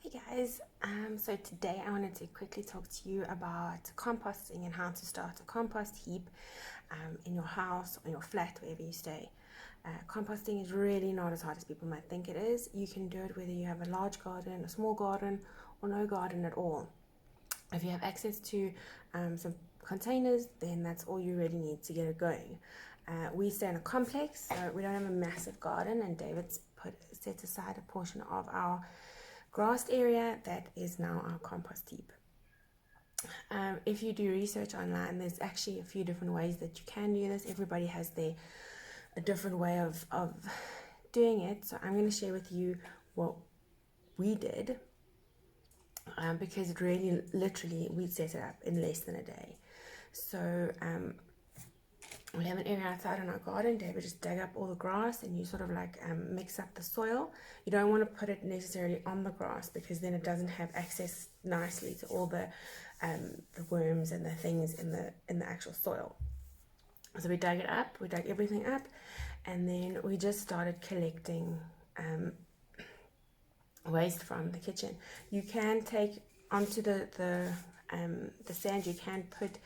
Hey guys, so today I wanted to quickly talk to you about composting and how to start a compost heap in your house or in your flat, wherever you stay. Composting is really not as hard as people might think it is. You can do it whether you have a large garden, a small garden, or no garden at all. If you have access to some containers, then that's all you really need to get it going. We stay in a complex, so we don't have a massive garden, and David's set aside a portion of our grassed area that is now our compost heap. If you do research online, there's actually a few different ways that you can do this. Everybody has a different way of doing it, so I'm going to share with you what we did, because it really literally we set it up in less than a day. So we have an area outside in our garden. David just dug up all the grass, and you sort of like mix up the soil. You don't want to put it necessarily on the grass, because then it doesn't have access nicely to all the worms and the things in the actual soil. So we dug it up, we dug everything up, and then we just started collecting waste from the kitchen. You can take onto the sand, you can put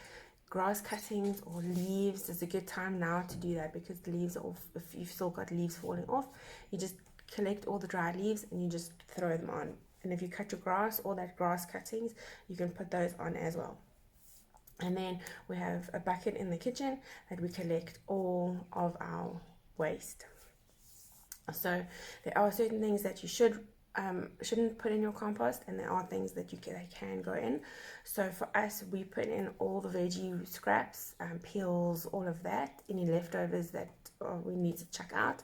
grass cuttings or leaves. It's a good time now to do that, because the leaves are off. If you've still got leaves falling off, you just collect all the dry leaves and you just throw them on. And if you cut your grass, all that grass cuttings, you can put those on as well. And then we have a bucket in the kitchen that we collect all of our waste. So there are certain things that you shouldn't put in your compost, and there are things that can go in. So for us, we put in all the veggie scraps, peels, all of that, any leftovers that we need to chuck out.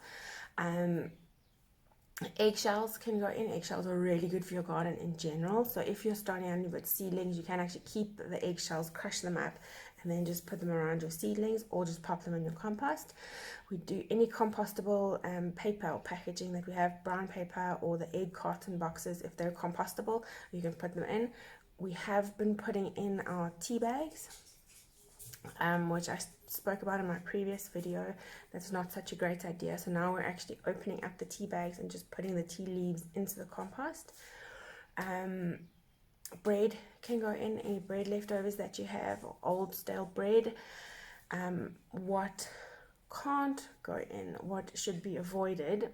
Eggshells can go in. Eggshells are really good for your garden in general. So if you're starting out with seedlings, you can actually keep the eggshells, crush them up, and then just put them around your seedlings, or just pop them in your compost. We do any compostable paper or packaging that we have, brown paper or the egg carton boxes. If they're compostable, you can put them in. We have been putting in our tea bags, which I spoke about in my previous video. That's not such a great idea. So now we're actually opening up the tea bags and just putting the tea leaves into the compost. Bread can go in, any bread leftovers that you have, or old stale bread. What can't go in, what should be avoided,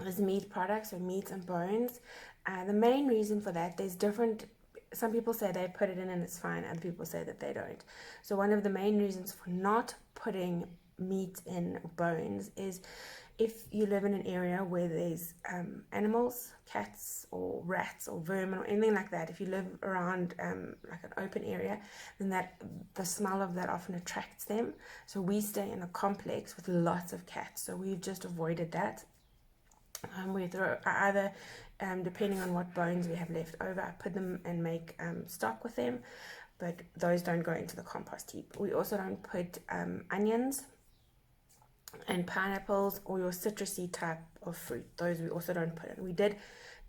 is meat products, or meat and bones. The main reason for that, there's different. Some people say they put it in and it's fine, other people say that they don't. So one of the main reasons for not putting meat in, bones, is if you live in an area where there's animals, cats or rats or vermin or anything like that. If you live around like an open area, then the smell of that often attracts them. So we stay in a complex with lots of cats, so we've just avoided that. We throw either, depending on what bones we have left over, I put them and make stock with them, but those don't go into the compost heap. We also don't put onions and pineapples or your citrusy type of fruit. Those we also don't put in. We did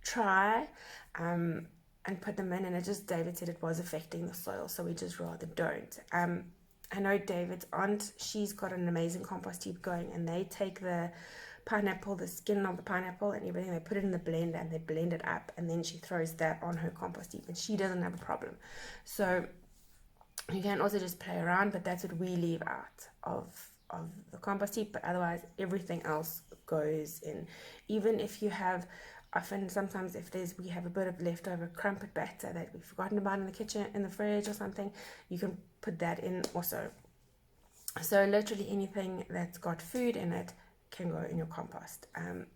try and put them in, and David said it was affecting the soil, so we just rather don't. I know David's aunt, she's got an amazing compost heap going, and they take the pineapple, the skin of the pineapple and everything, they put it in the blender and they blend it up, and then she throws that on her compost heap, and she doesn't have a problem. So you can also just play around, but that's what we leave out of the compost heap. But otherwise, everything else goes in. Even if you have, sometimes if we have a bit of leftover crumpet batter that we've forgotten about in the kitchen, in the fridge or something, you can put that in also. So literally anything that's got food in it can go in your compost,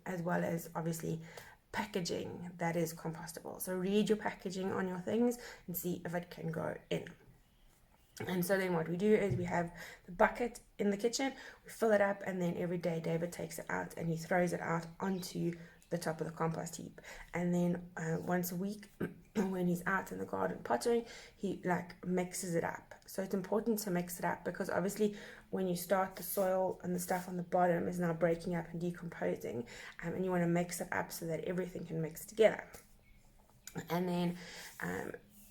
as well as obviously packaging that is compostable. So read your packaging on your things and see if it can go in. And so then what we do is we have the bucket in the kitchen, we fill it up, and then every day David takes it out and he throws it out onto the top of the compost heap. And then once a week, when he's out in the garden pottering, he mixes it up. So it's important to mix it up, because obviously when you start, the soil and the stuff on the bottom is now breaking up and decomposing, and you want to mix it up so that everything can mix together. And then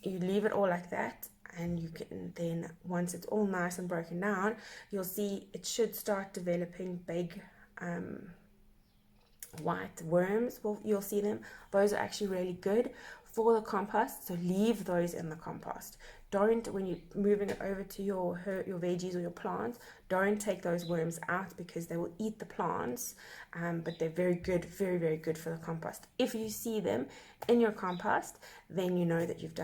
you leave it all like that, and you can then, once it's all nice and broken down, you'll see it should start developing big white worms, you'll see them. Those are actually really good for the compost, so leave those in the compost. Don't, when you're moving it over to your veggies or your plants, don't take those worms out because they will eat the plants, but they're very good, very, very good for the compost. If you see them in your compost, then you know that you've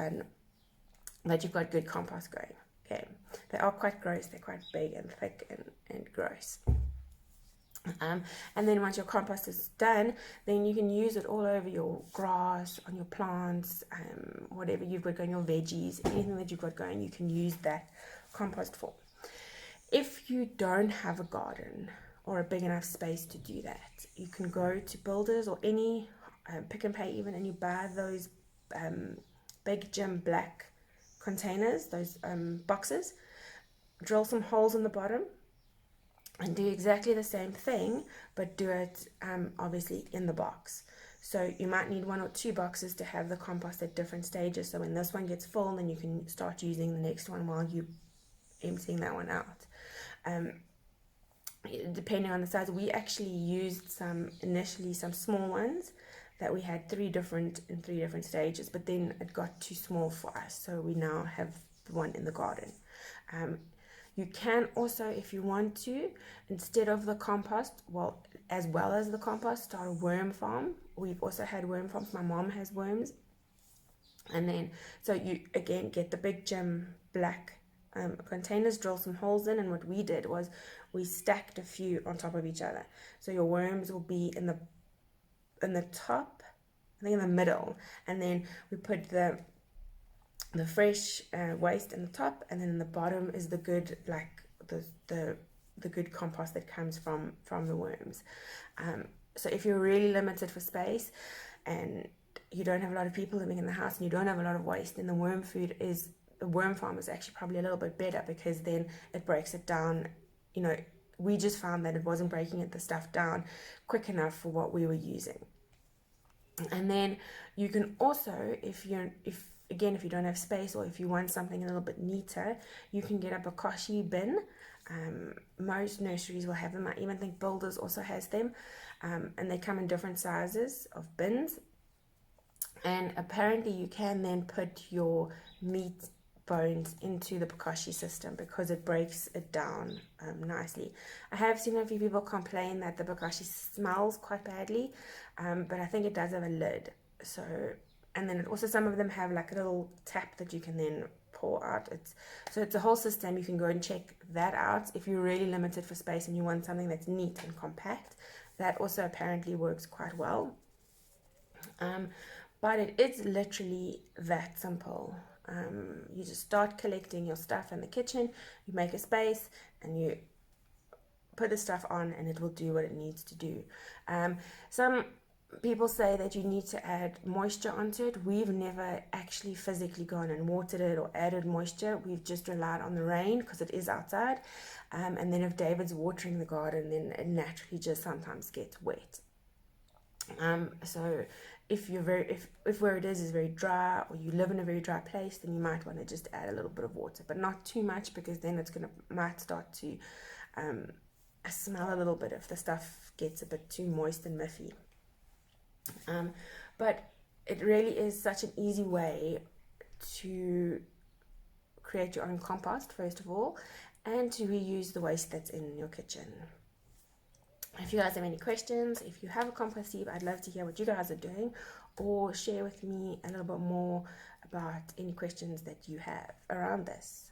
got good compost going. Okay, they are quite gross, they're quite big and thick and gross. And then once your compost is done, then you can use it all over your grass, on your plants, whatever you've got going, your veggies, anything that you've got going, you can use that compost for. If you don't have a garden or a big enough space to do that, you can go to Builders or any Pick and Pay even, and you buy those big gym black containers, those boxes, drill some holes in the bottom, and do exactly the same thing, but do it obviously in the box. So you might need 1 or 2 boxes to have the compost at different stages. So when this one gets full, then you can start using the next one while you're emptying that one out. Depending on the size, we actually used initially some small ones that we had 3 different stages, but then it got too small for us. So we now have the one in the garden. You can also, if you want to, instead of the compost, as well as the compost, start a worm farm. We've also had worm farms. My mom has worms. And then, so you, again, get the big gym black containers, drill some holes in. And what we did was we stacked a few on top of each other. So your worms will be in the top, I think in the middle. And then we put the fresh waste in the top, and then in the bottom is the good, like the good compost that comes from the worms. So if you're really limited for space and you don't have a lot of people living in the house and you don't have a lot of waste, then the worm farm is actually probably a little bit better, because then it breaks it down. You know, we just found that it wasn't breaking the stuff down quick enough for what we were using. And then you can also, if you don't have space, or if you want something a little bit neater, you can get a bokashi bin. Most nurseries will have them. I even think Builders also has them, and they come in different sizes of bins. And apparently you can then put your meat bones into the bokashi system, because it breaks it down nicely. I have seen a few people complain that the bokashi smells quite badly, but I think it does have a lid. So, and then some of them have like a little tap that you can then pour out. It's a whole system. You can go and check that out if you're really limited for space and you want something that's neat and compact. That also apparently works quite well. But it is literally that simple. You just start collecting your stuff in the kitchen, you make a space, and you put the stuff on, and it will do what it needs to do. Some people say that you need to add moisture onto it. We've never actually physically gone and watered it or added moisture. We've just relied on the rain, because it is outside. And then if David's watering the garden, then it naturally just sometimes gets wet. So if where it is very dry, or you live in a very dry place, then you might want to just add a little bit of water, but not too much, because then might start to smell a little bit if the stuff gets a bit too moist and miffy. But it really is such an easy way to create your own compost, first of all, and to reuse the waste that's in your kitchen. If you guys have any questions, if you have a compost heap, I'd love to hear what you guys are doing, or share with me a little bit more about any questions that you have around this.